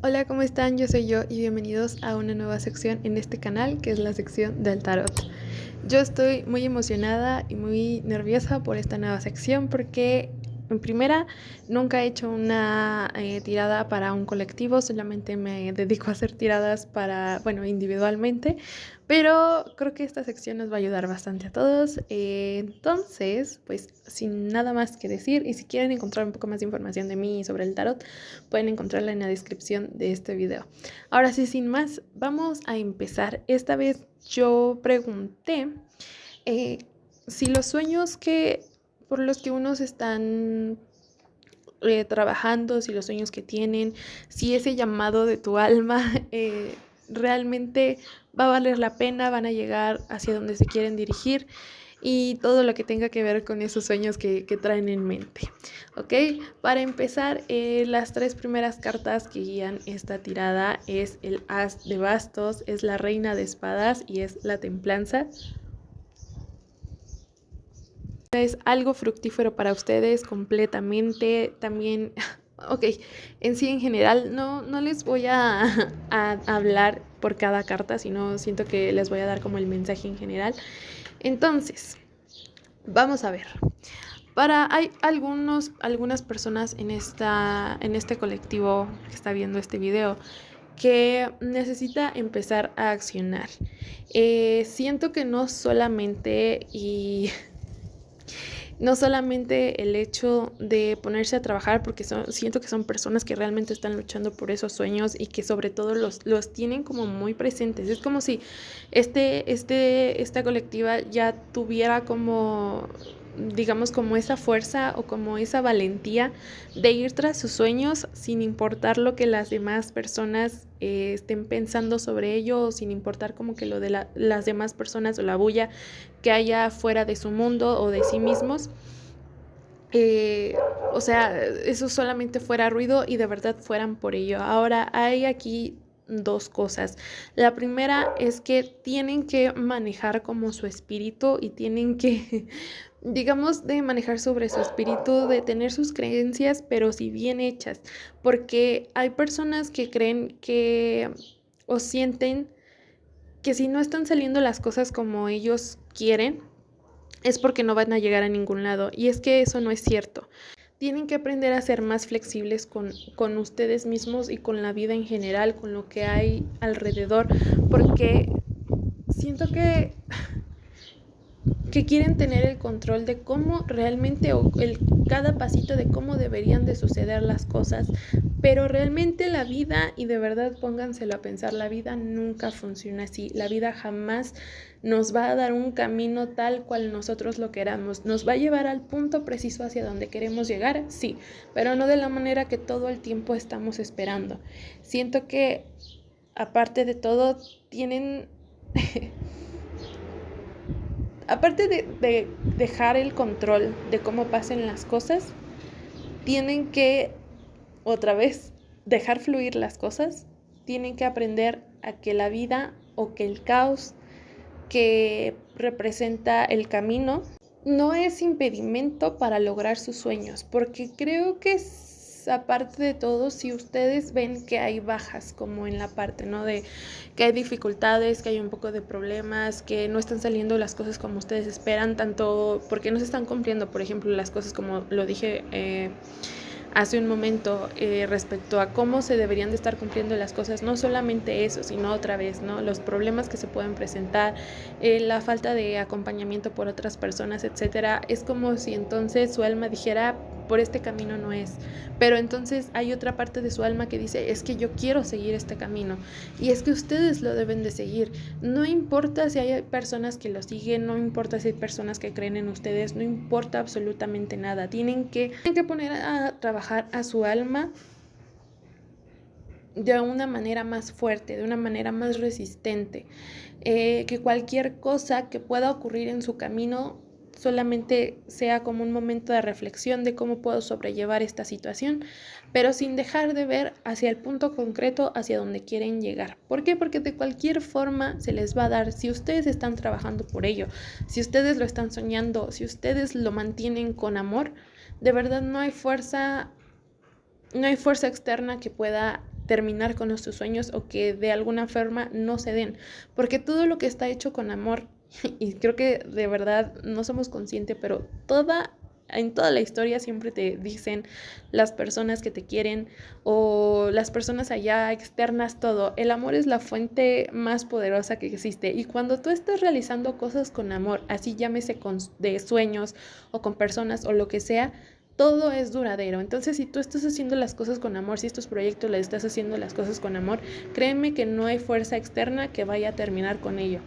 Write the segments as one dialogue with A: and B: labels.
A: Hola, ¿cómo están? Yo soy yo y bienvenidos a una nueva sección en este canal que es la sección del tarot. Yo estoy muy emocionada y muy nerviosa por esta nueva sección porque en primera nunca he hecho una tirada para un colectivo, solamente me dedico a hacer tiradas individualmente, pero creo que esta sección nos va a ayudar bastante a todos. Entonces, pues sin nada más que decir, y si quieren encontrar un poco más de información de mí sobre el tarot, pueden encontrarla en la descripción de este video. Ahora sí, sin más, vamos a empezar. Esta vez yo pregunté eh, si los sueños por los que unos están trabajando, si los sueños que tienen, si ese llamado de tu alma realmente va a valer la pena, van a llegar hacia donde se quieren dirigir y todo lo que tenga que ver con esos sueños que traen en mente. ¿Ok? Para empezar, las tres primeras cartas que guían esta tirada es el As de Bastos, es la Reina de Espadas y es la Templanza. Es algo fructífero para ustedes completamente. También, ok, en sí en general no les voy a hablar por cada carta, sino siento que les voy a dar como el mensaje en general. Entonces, vamos a ver. Hay algunas personas en este colectivo que está viendo este video que necesita empezar a accionar. Siento que no solamente el hecho de ponerse a trabajar, porque siento que son personas que realmente están luchando por esos sueños y que sobre todo los tienen como muy presentes. Es como si esta colectiva ya tuviera como, digamos, como esa fuerza o como esa valentía de ir tras sus sueños sin importar lo que las demás personas estén pensando sobre ello, o sin importar como que lo de las demás personas o la bulla que haya fuera de su mundo o de sí mismos. O sea, eso solamente fuera ruido y de verdad fueran por ello. Ahora, hay aquí dos cosas. La primera es que tienen que manejar como su espíritu y tienen que, digamos, de manejar sobre su espíritu, de tener sus creencias, pero si bien hechas, porque hay personas que creen que o sienten que si no están saliendo las cosas como ellos quieren, es porque no van a llegar a ningún lado. Y es que eso no es cierto. Tienen que aprender a ser más flexibles con ustedes mismos y con la vida en general, con lo que hay alrededor, porque siento que quieren tener el control de cómo realmente, o cada pasito de cómo deberían de suceder las cosas, pero realmente la vida, y de verdad pónganselo a pensar, la vida nunca funciona así. La vida jamás nos va a dar un camino tal cual nosotros lo queramos. Nos va a llevar al punto preciso hacia donde queremos llegar, sí, pero no de la manera que todo el tiempo estamos esperando. Siento que, aparte de todo, tienen aparte de dejar el control de cómo pasen las cosas, tienen que, otra vez, dejar fluir las cosas. Tienen que aprender a que la vida o que el caos que representa el camino no es impedimento para lograr sus sueños, porque creo que aparte de todo, si ustedes ven que hay bajas, como en la parte, ¿no?, de que hay dificultades, que hay un poco de problemas, que no están saliendo las cosas como ustedes esperan, tanto porque no se están cumpliendo, por ejemplo, las cosas como lo dije hace un momento respecto a cómo se deberían de estar cumpliendo las cosas, no solamente eso, sino otra vez, ¿no?, los problemas que se pueden presentar, la falta de acompañamiento por otras personas, etcétera. Es como si entonces su alma dijera, por este camino no es, pero entonces hay otra parte de su alma que dice, es que yo quiero seguir este camino, y es que ustedes lo deben de seguir. No importa si hay personas que lo siguen, no importa si hay personas que creen en ustedes, no importa absolutamente nada. Tienen que poner a trabajar a su alma de una manera más fuerte, de una manera más resistente, que cualquier cosa que pueda ocurrir en su camino solamente sea como un momento de reflexión de cómo puedo sobrellevar esta situación, pero sin dejar de ver hacia el punto concreto hacia donde quieren llegar. ¿Por qué? Porque de cualquier forma se les va a dar, si ustedes están trabajando por ello, si ustedes lo están soñando, si ustedes lo mantienen con amor, de verdad no hay fuerza externa que pueda terminar con nuestros sueños o que de alguna forma no se den, porque todo lo que está hecho con amor, y creo que de verdad no somos conscientes, pero en toda la historia siempre te dicen las personas que te quieren o las personas allá externas, todo. El amor es la fuente más poderosa que existe. Y cuando tú estás realizando cosas con amor, así llámese de sueños o con personas o lo que sea, todo es duradero. Entonces, si tú estás haciendo las cosas con amor, si estos proyectos le estás haciendo las cosas con amor, créeme que no hay fuerza externa que vaya a terminar con ello.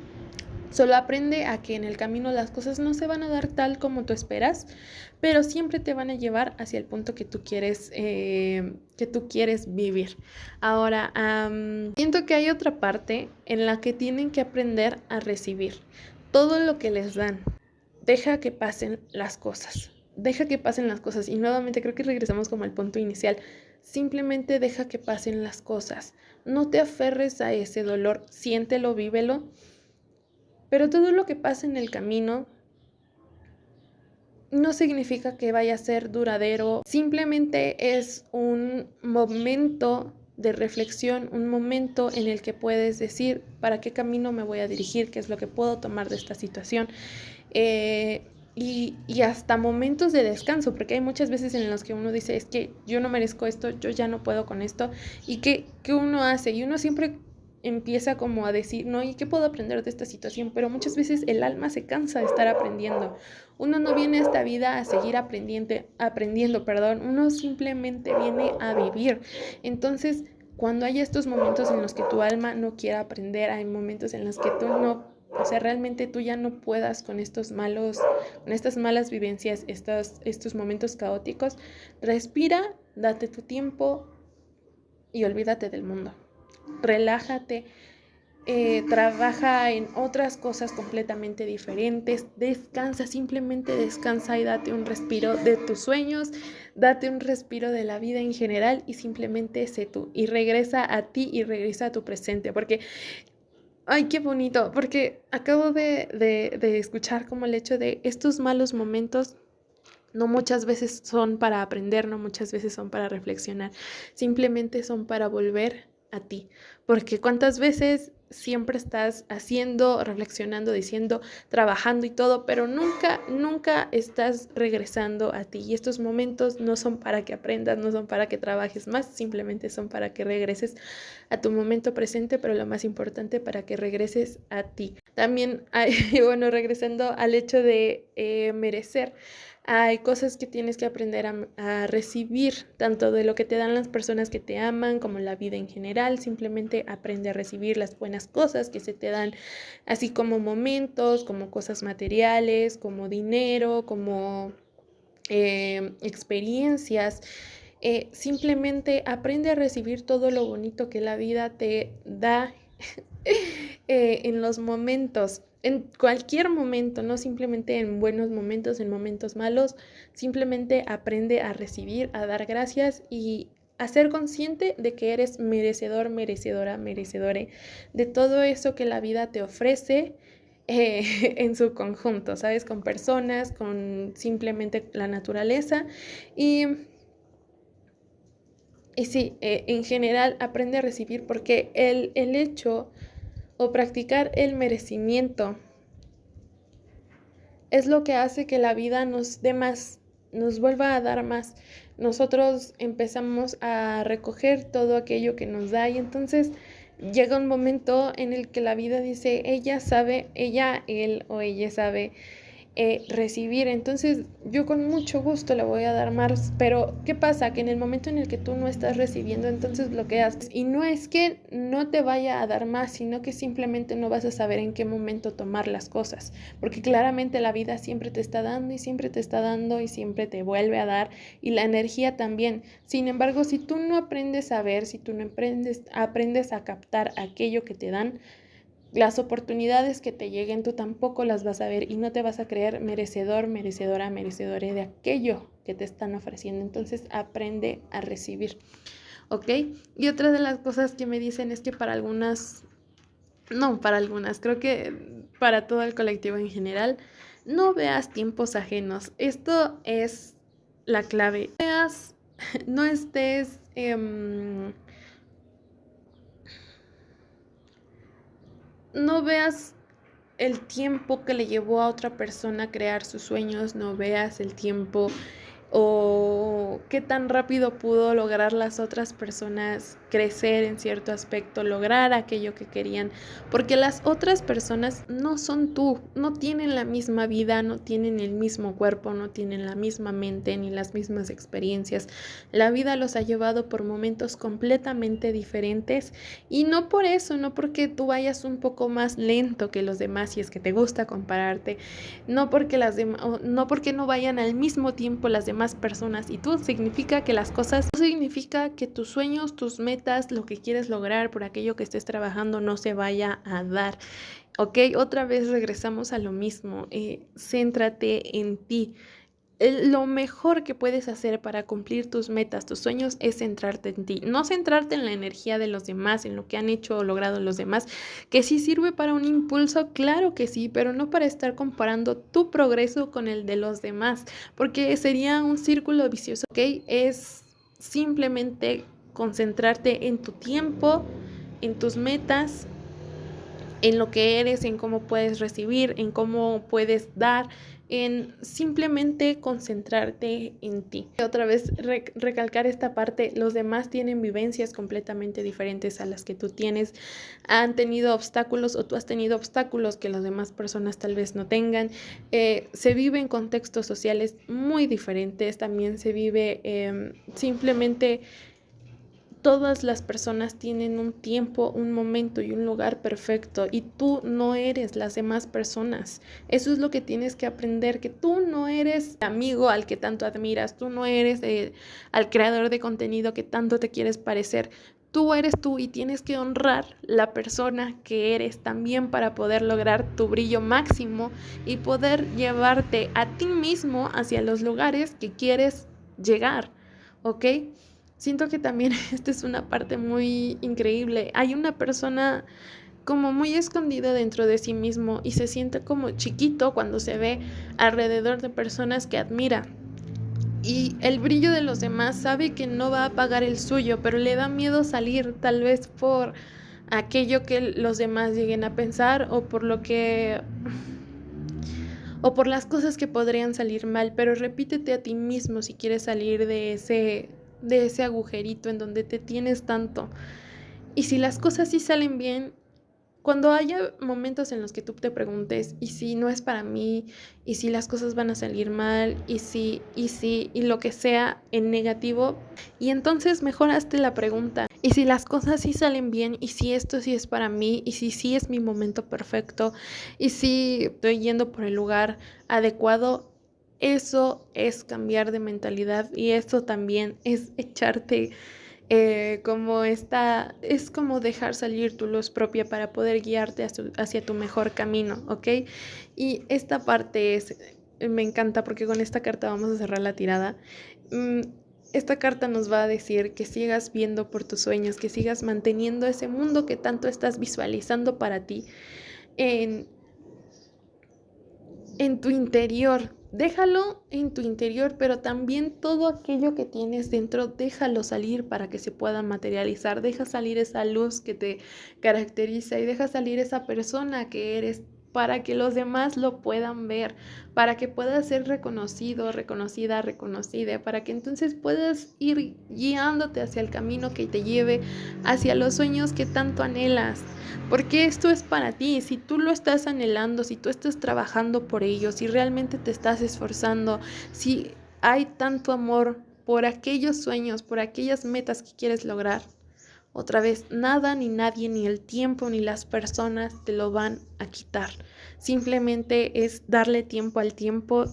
A: Solo aprende a que en el camino las cosas no se van a dar tal como tú esperas, pero siempre te van a llevar hacia el punto que tú quieres vivir. Ahora, siento que hay otra parte en la que tienen que aprender a recibir todo lo que les dan. Deja que pasen las cosas. Deja que pasen las cosas. Y nuevamente creo que regresamos como al punto inicial. Simplemente deja que pasen las cosas. No te aferres a ese dolor. Siéntelo, vívelo. Pero todo lo que pasa en el camino no significa que vaya a ser duradero. Simplemente es un momento de reflexión, un momento en el que puedes decir para qué camino me voy a dirigir, qué es lo que puedo tomar de esta situación. Y hasta momentos de descanso, porque hay muchas veces en los que uno dice, es que yo no merezco esto, yo ya no puedo con esto. ¿Y qué uno hace? Y uno siempre empieza como a decir, no, ¿y qué puedo aprender de esta situación? Pero muchas veces el alma se cansa de estar aprendiendo. Uno no viene a esta vida a seguir aprendiendo, uno simplemente viene a vivir. Entonces, cuando hay estos momentos en los que tu alma no quiere aprender, hay momentos en los que tú no, o sea, realmente tú ya no puedas con estas malas vivencias, estos momentos caóticos, respira, date tu tiempo y olvídate del mundo. Relájate, trabaja en otras cosas completamente diferentes, descansa, simplemente descansa y date un respiro de tus sueños, date un respiro de la vida en general y simplemente sé tú y regresa a ti y regresa a tu presente, porque, ay, qué bonito, porque acabo de escuchar como el hecho de estos malos momentos. No muchas veces son para aprender, no muchas veces son para reflexionar, simplemente son para volver a ti, porque cuántas veces siempre estás haciendo, reflexionando, diciendo, trabajando y todo, pero nunca estás regresando a ti. Y estos momentos no son para que aprendas, no son para que trabajes más, simplemente son para que regreses a tu momento presente, pero lo más importante, para que regreses a ti. También, bueno, regresando al hecho de merecer. Hay cosas que tienes que aprender a recibir, tanto de lo que te dan las personas que te aman como la vida en general. Simplemente aprende a recibir las buenas cosas que se te dan, así como momentos, como cosas materiales, como dinero, como experiencias. Simplemente aprende a recibir todo lo bonito que la vida te da en los momentos, en cualquier momento, no simplemente en buenos momentos, en momentos malos. Simplemente aprende a recibir, a dar gracias y a ser consciente de que eres merecedor, merecedora, merecedore de todo eso que la vida te ofrece. En su conjunto, ¿sabes? Con personas, con simplemente la naturaleza y sí, en general aprende a recibir, porque el hecho o practicar el merecimiento es lo que hace que la vida nos dé más, nos vuelva a dar más. Nosotros empezamos a recoger todo aquello que nos da y entonces llega un momento en el que la vida dice, ella sabe, él o ella sabe recibir, entonces yo con mucho gusto le voy a dar más, pero ¿qué pasa? Que en el momento en el que tú no estás recibiendo, entonces bloqueas, y no es que no te vaya a dar más, sino que simplemente no vas a saber en qué momento tomar las cosas, porque claramente la vida siempre te está dando y siempre te está dando y siempre te vuelve a dar, y la energía también. Sin embargo, si tú no aprendes a ver, si tú no aprendes a captar aquello que te dan, las oportunidades que te lleguen tú tampoco las vas a ver y no te vas a creer merecedor, merecedora, merecedore de aquello que te están ofreciendo. Entonces aprende a recibir, ¿ok? Y otra de las cosas que me dicen es que creo que para todo el colectivo en general, no veas tiempos ajenos. Esto es la clave. No estés no veas el tiempo que le llevó a otra persona a crear sus sueños, no veas el tiempo o qué tan rápido pudo lograr las otras personas crecer en cierto aspecto, lograr aquello que querían, porque las otras personas no son tú, no tienen la misma vida, no tienen el mismo cuerpo, no tienen la misma mente ni las mismas experiencias. La vida los ha llevado por momentos completamente diferentes y no por eso, no porque tú vayas un poco más lento que los demás si es que te gusta compararte, no porque no vayan al mismo tiempo las demás personas y tú, significa que las cosas, no significa que tus sueños, tus metas, lo que quieres lograr por aquello que estés trabajando no se vaya a dar. ¿Ok? Otra vez regresamos a lo mismo. Céntrate en ti. Lo mejor que puedes hacer para cumplir tus metas, tus sueños, es centrarte en ti. No centrarte en la energía de los demás, en lo que han hecho o logrado los demás, que sí sirve para un impulso, claro que sí, pero no para estar comparando tu progreso con el de los demás, porque sería un círculo vicioso, ¿ok? Es simplemente concentrarte en tu tiempo, en tus metas, en lo que eres, en cómo puedes recibir, en cómo puedes dar, en simplemente concentrarte en ti. Otra vez recalcar esta parte, los demás tienen vivencias completamente diferentes a las que tú tienes, han tenido obstáculos o tú has tenido obstáculos que las demás personas tal vez no tengan, se vive en contextos sociales muy diferentes, también se vive simplemente. Todas las personas tienen un tiempo, un momento y un lugar perfecto y tú no eres las demás personas. Eso es lo que tienes que aprender, que tú no eres el amigo al que tanto admiras, tú no eres al creador de contenido que tanto te quieres parecer. Tú eres tú y tienes que honrar la persona que eres también para poder lograr tu brillo máximo y poder llevarte a ti mismo hacia los lugares que quieres llegar, ¿ok? Siento que también esta es una parte muy increíble. Hay una persona como muy escondida dentro de sí mismo y se siente como chiquito cuando se ve alrededor de personas que admira. Y el brillo de los demás sabe que no va a apagar el suyo, pero le da miedo salir, tal vez por aquello que los demás lleguen a pensar o por las cosas que podrían salir mal, pero repítete a ti mismo si quieres salir de ese agujerito en donde te tienes tanto. Y si las cosas sí salen bien, cuando haya momentos en los que tú te preguntes, ¿y si no es para mí? ¿Y si las cosas van a salir mal? Y lo que sea en negativo? Y entonces mejor hazte la pregunta, ¿y si las cosas sí salen bien? ¿Y si esto sí es para mí? ¿Y si sí es mi momento perfecto? ¿Y si estoy yendo por el lugar adecuado? Eso es cambiar de mentalidad y eso también es echarte es como dejar salir tu luz propia para poder guiarte hacia tu mejor camino, ¿ok? Y esta parte me encanta porque con esta carta vamos a cerrar la tirada. Esta carta nos va a decir que sigas viendo por tus sueños, que sigas manteniendo ese mundo que tanto estás visualizando para ti en tu interior. Déjalo en tu interior, pero también todo aquello que tienes dentro, déjalo salir para que se pueda materializar. Deja salir esa luz que te caracteriza y deja salir esa persona que eres para que los demás lo puedan ver, para que puedas ser reconocido, reconocida, reconocida, para que entonces puedas ir guiándote hacia el camino que te lleve hacia los sueños que tanto anhelas. Porque esto es para ti, si tú lo estás anhelando, si tú estás trabajando por ello, si realmente te estás esforzando, si hay tanto amor por aquellos sueños, por aquellas metas que quieres lograr, otra vez, nada ni nadie, ni el tiempo, ni las personas te lo van a quitar. Simplemente es darle tiempo al tiempo,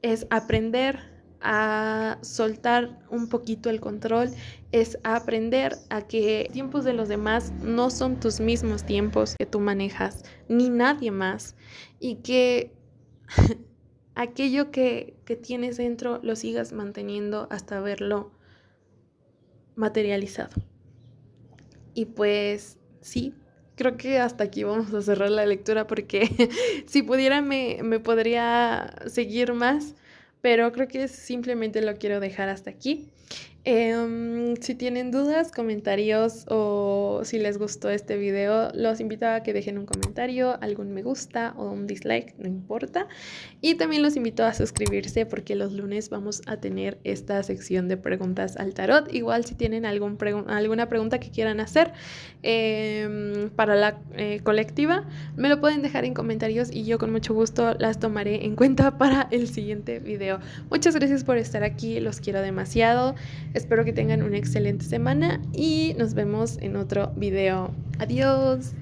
A: es aprender a soltar un poquito el control, es aprender a que tiempos de los demás no son tus mismos tiempos que tú manejas, ni nadie más, y que aquello que tienes dentro lo sigas manteniendo hasta verlo materializado. Y pues sí, creo que hasta aquí vamos a cerrar la lectura porque si pudiera me podría seguir más, pero creo que simplemente lo quiero dejar hasta aquí. Si tienen dudas, comentarios o si les gustó este video, los invito a que dejen un comentario, algún me gusta o un dislike, no importa. Y también los invito a suscribirse porque los lunes vamos a tener esta sección de preguntas al tarot. Igual si tienen alguna pregunta que quieran hacer para la colectiva, me lo pueden dejar en comentarios y yo con mucho gusto las tomaré en cuenta para el siguiente video. Muchas gracias por estar aquí, los quiero demasiado. Espero que tengan una excelente semana y nos vemos en otro video. Adiós.